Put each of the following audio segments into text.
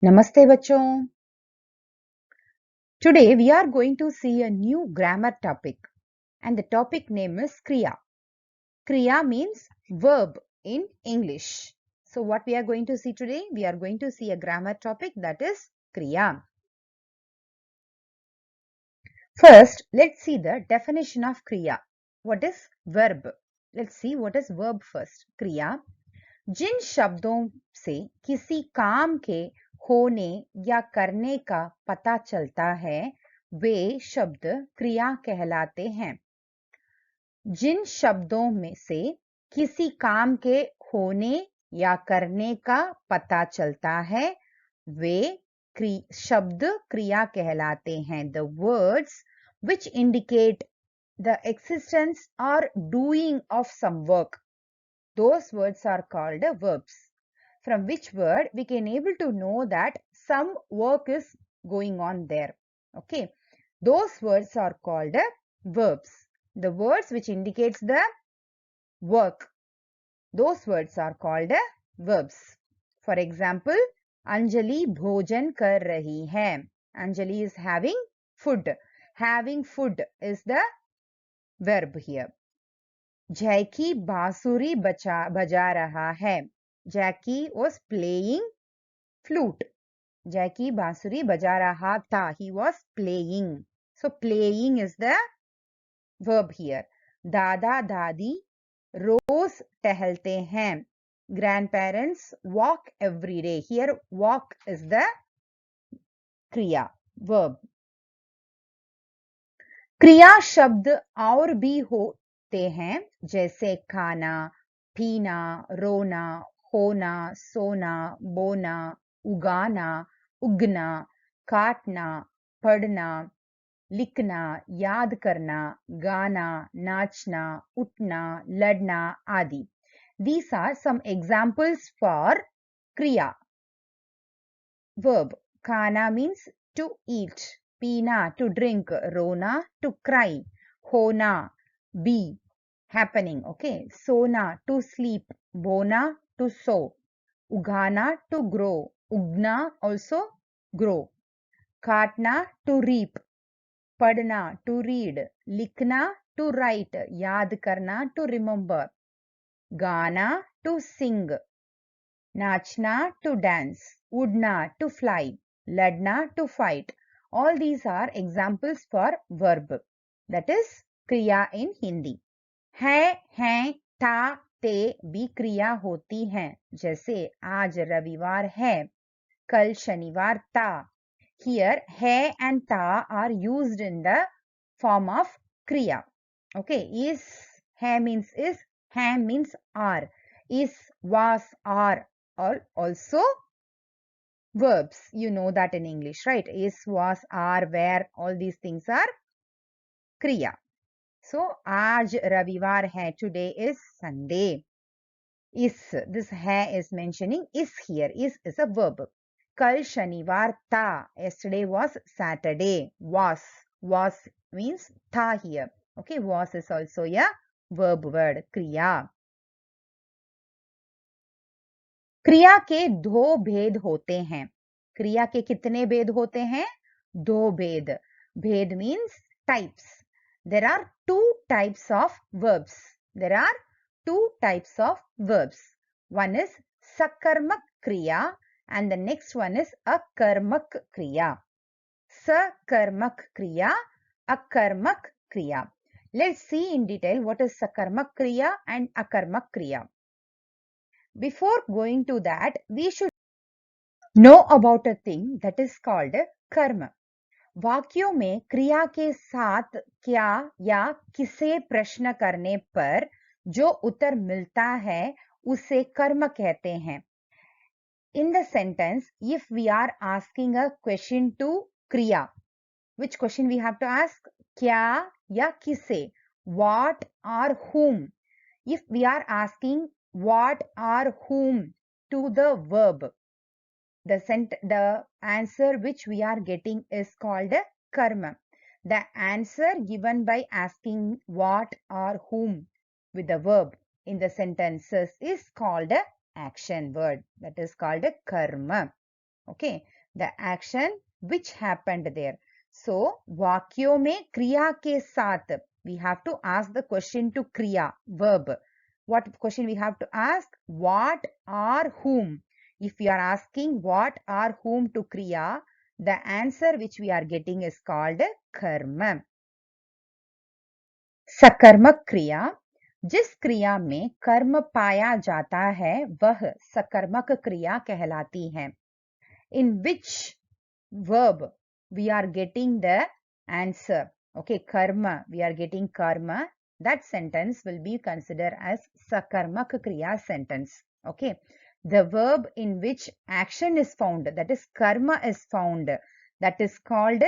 Namaste bachon. Today we are going to see a new grammar topic and the topic name is Kriya. Kriya means verb in English. So what we are going to see today? We are going to see a grammar topic that is Kriya. First, let's see the definition of Kriya. What is verb? Let's see what is verb first. Kriya जिन शब्दों से किसी काम के होने या करने का पता चलता है वे शब्द क्रिया कहलाते हैं। जिन शब्दों में से किसी काम के होने या करने का पता चलता है वे शब्द क्रिया कहलाते हैं। The words which indicate the existence or doing of some work, those words are called verbs. From which word we can able to know that some work is going on there. Okay, those words are called verbs. The words which indicates the work, those words are called verbs. For example, Anjali bhojan kar rahi hai. Anjali is having food. Having food is the verb here. Jackie बांसुरी बजा रहा है. Jackie was playing flute. Jackie बांसुरी बजा रहा था. He was playing. So playing is the verb here. दादा दादी रोज टहलते हैं. Grandparents walk every day. Here walk is the kriya verb. क्रिया शब्द और भी होते हैं जैसे खाना, पीना, रोना, होना, सोना, बोना, उगाना, उगना, काटना, पढ़ना, लिखना, याद करना, गाना, नाचना, उठना, लड़ना आदि. These are some examples for kriya verb. Khana means to eat, pina to drink, rona to cry, hona be happening. Okay, sona to sleep, bona to sow, ugana to grow, ugna also grow, katna to reap, padna to read, likhna to write, yaad karna to remember, gana to sing, nachna to dance, udna to fly, ladna to fight. All these are examples for verb, that is kriya in Hindi. है, हैं, था, ते भी क्रिया होती हैं. जैसे आज रविवार है, कल शनिवार था. Here है and ta are used in the form of kriya. Okay, is है means is, हैं means are, is, was, are also verbs. You know that in English, right? Is, was, are, were, all these things are kriya. So, aaj ravivar hai. Today is Sunday. Is, this hai is mentioning is here. Is a verb. Kal shanivar tha. Yesterday was Saturday. Was means tha here. Okay, was is also a verb word. Kriya. क्रिया के दो भेद होते हैं. क्रिया के कितने भेद होते हैं? दो भेद. भेद means types. There are two types of verbs. There are two types of verbs. One is sakarmak kriya and the next one is akarmak kriya. Sakarmak kriya, akarmak kriya. Let's see in detail what is sakarmak kriya and akarmak kriya. Before going to that, we should know about a thing that is called कर्म. वाक्यों में क्रिया के साथ क्या या किसे प्रश्न करने पर जो उत्तर मिलता है उसे कर्म कहते हैं. In the sentence, if we are asking a question to kriya, which question we have to ask? क्या या किसे, what or whom. If we are asking what or whom to the verb, the answer which we are getting is called karma. The answer given by asking what or whom with the verb in the sentences is called action word. That is called karma. Okay, the action which happened there. So वाक्यों में क्रिया के साथ we have to ask the question to kriya verb. What question we have to ask? What or whom? If we are asking what or whom to kriya, the answer which we are getting is called karma. सकर्मक क्रिया, जिस क्रिया में कर्म पाया जाता है वह सकर्मक क्रिया कहलाती है. In which verb we are getting the answer? Okay, karma, we are getting karma. That sentence will be considered as sakarmak kriya sentence. Okay, the verb in which action is found, that is karma is found, that is called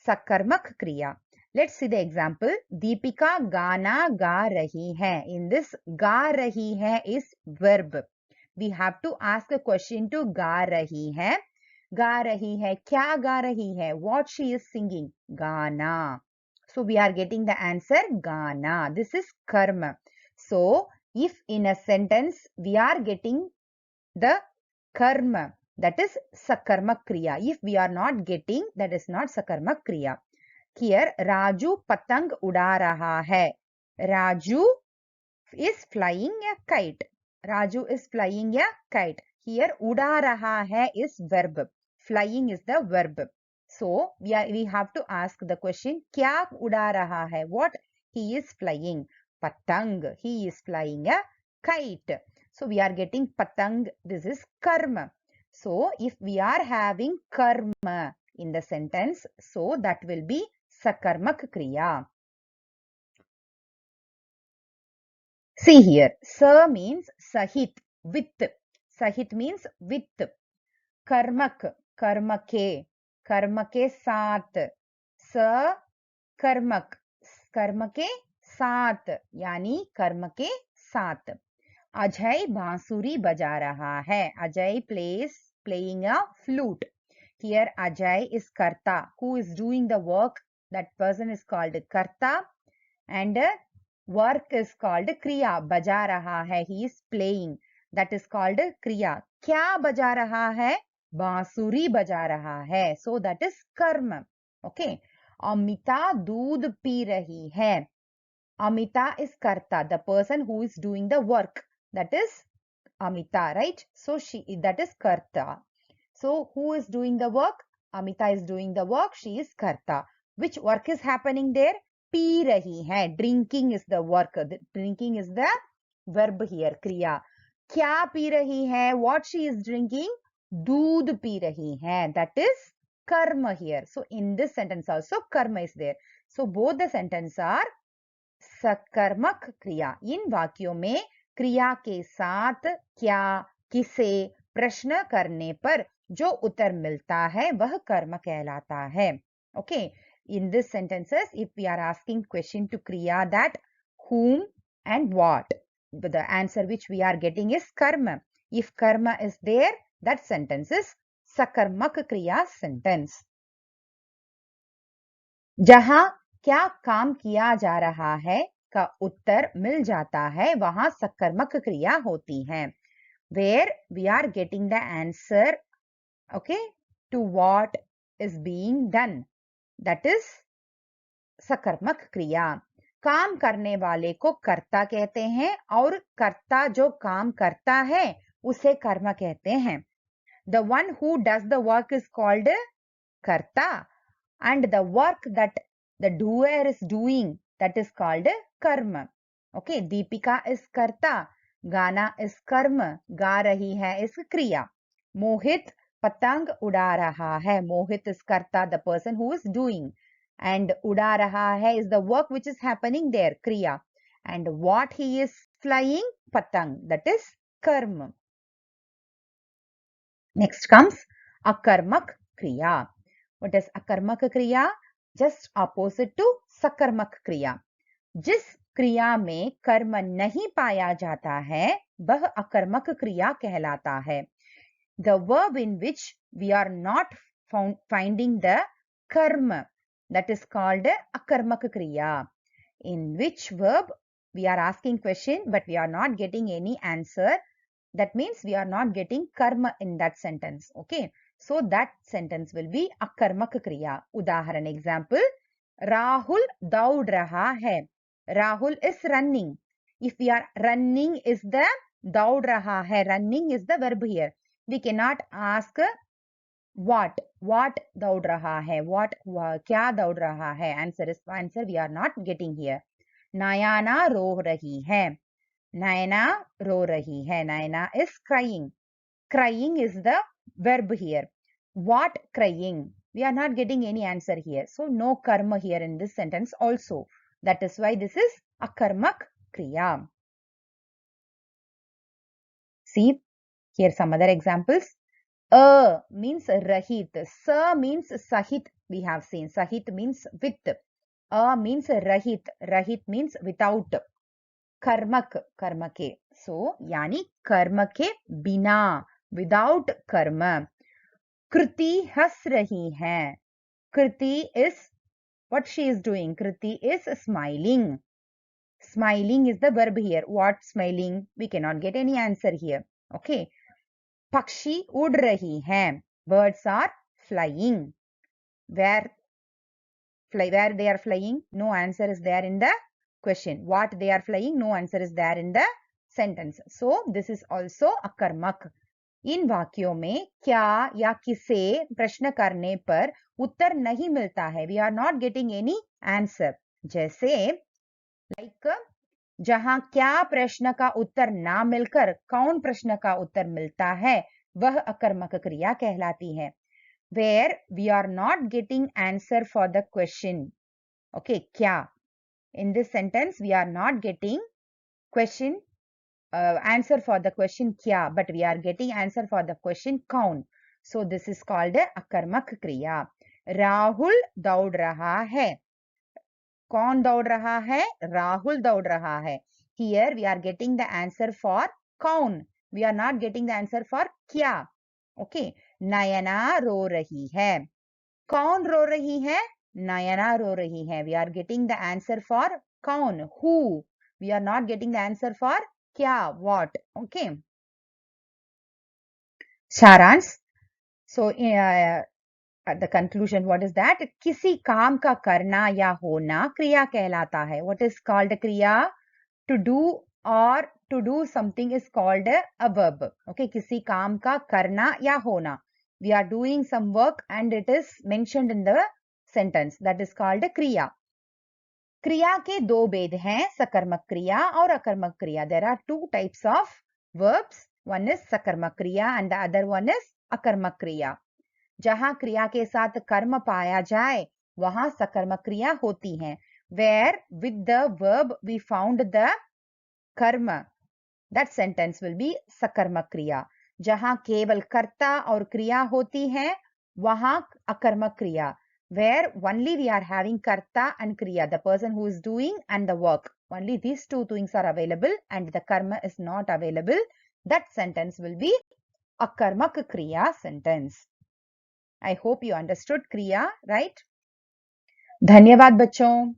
sakarmak kriya. Let's see the example. Deepika gana ga rahi hai. In this, ga rahi hai is verb. We have to ask a question to ga rahi hai. गा रही है, क्या गा रही है? What she is singing? गाना. So we are getting the answer गाना. This is karma. So if in a sentence we are getting the karma, that is sakarmak kriya. If we are not getting, that is not sakarmak kriya. Here Raju patang उड़ा रहा है. Raju is flying a kite. Raju is flying a kite. Here उड़ा रहा है is verb. Flying is the verb. So we have to ask the question, क्या उड़ा रहा है? What he is flying? Patang. He is flying a kite. So we are getting patang. This is karma. So if we are having karma in the sentence, so that will be sakarmak kriya. See here, sa means sahit, with. Sahit means with. Karmak, कर्म के साथ. स कर्म के साथ यानी कर्म के साथ. अजय बांसुरी बजा रहा है. Ajay playing a flute. Here Ajay is karta. Who is doing the work? That person is called karta. And work is called kriya. बजा रहा है. He is playing. That is called kriya. क्या बजा रहा है? बांसुरी बजा रहा है. So that is कर्म. Okay. अमिता दूध पी रही है. Amita is karta, the person who is doing the work. That is Amita, right? So that is karta. So who is doing the work? Amita is doing the work. She is karta. Which work is happening there? P रही है. Drinking is the work. Drinking is the verb here. Kriya. क्या P रही है? What she is drinking? दूध P रही है. That is karma here. So in this sentence also karma is there. So both the sentences are सकर्मक क्रिया. इन वाक्यों में क्रिया के साथ क्या, किसे प्रश्न करने पर जो उत्तर मिलता है वह कर्म कहलाता है. Okay, in this sentences if we are asking question to kriya that whom and what, the answer which we are getting is karma. If karma is there, that sentence is sakarmak kriya sentence. जहां क्या काम किया जा रहा है का उत्तर मिल जाता है वहां सकर्मक क्रिया होती है. Where we are getting the answer, okay, to what is being done, that is सकर्मक क्रिया. काम करने वाले को कर्ता कहते हैं और कर्ता जो काम करता है उसे कर्म कहते हैं. The one who does the work is called karta, and the work that the doer is doing, that is called karma. Okay, Deepika is karta, Gana is karma, गा रही है is kriya. Mohit patang उड़ा रहा है. Mohit is karta, the person who is doing, and उड़ा रहा है is the work which is happening there, kriya. And what he is flying, patang, that is karma. Next comes akarmak kriya. What is akarmak kriya? Just opposite to sakarmak kriya. जिस क्रिया में कर्म नहीं पाया जाता है वह अकर्मक क्रिया कहलाता है. The verb in which we are not finding the karma, that is called akarmak kriya. In which verb we are asking question but we are not getting any answer, that means we are not getting karma in that sentence. Okay, So that sentence will be akarmak kriya. Udaharan example, Rahul daud raha hai. Rahul is running. If we are running is the daud raha hai, running is the verb here. We cannot ask what daud raha hai, kya daud raha hai. Answer we are not getting here. Nayana ro rahi hai. Nayana ro rahi hai. Nayana is crying. Crying is the verb here. What crying? We are not getting any answer here. So no karma here in this sentence also. That is why this is akarmak kriya. See, here some other examples. A means rahit. Sa means sahit. We have seen. Sahit means with. A means rahit. Rahit means without. Karmak, karma ke. So, yani karma ke bina. Without karma. Kriti has rahi hai. Kriti is what she is doing. Kriti is smiling. Smiling is the verb here. What smiling? We cannot get any answer here. Okay. Pakshi ud rahi hai. Birds are flying. Where they are flying? No answer is there in the question. What they are flying? No answer is there in the sentence. So this is also akarmak. इन वाक्यों में क्या या किसे प्रश्न करने पर उत्तर नहीं मिलता है. We are not getting any answer. जैसे लाइक जहां क्या प्रश्न का उत्तर ना मिलकर कौन प्रश्न का उत्तर मिलता है वह अकर्मक क्रिया कहलाती है. Where we are not getting answer for the question. Okay, क्या? In this sentence we are not getting question answer for the question kya, but we are getting answer for the question kaun. So this is called a akarmak kriya. Rahul daud raha hai. Kaun daud raha hai? Rahul daud raha hai. Here we are getting the answer for kaun. We are not getting the answer for kya. Okay. Nayana ro rahi hai. Kaun ro rahi hai? Nayana ro rahi hai. We are getting the answer for kaun. Who? We are not getting the answer for kya, what. Okay. Saransh. So at the conclusion, what is that? किसी काम का करना या होना क्रिया कहलाता है. What is called a kriya? To do or to do something is called a verb. Okay, किसी काम का करना या होना. We are doing some work and it is mentioned in the sentence. That is called a kriya. क्रिया के दो भेद हैं, सकर्मक क्रिया और अकर्मक क्रिया. There are two types of verbs. One is सकर्मक क्रिया and the other one is अकर्मक क्रिया. जहां क्रिया के साथ कर्म पाया जाए वहां सकर्मक क्रिया होती है. Where with the verb we found the karma, that sentence will be सकर्मक क्रिया. जहां केवल कर्ता और क्रिया होती है वहां अकर्मक क्रिया. Where only we are having karta and kriya, the person who is doing and the work. Only these two things are available and the karma is not available. That sentence will be akarmak kriya sentence. I hope you understood kriya, right? धन्यवाद बच्चों.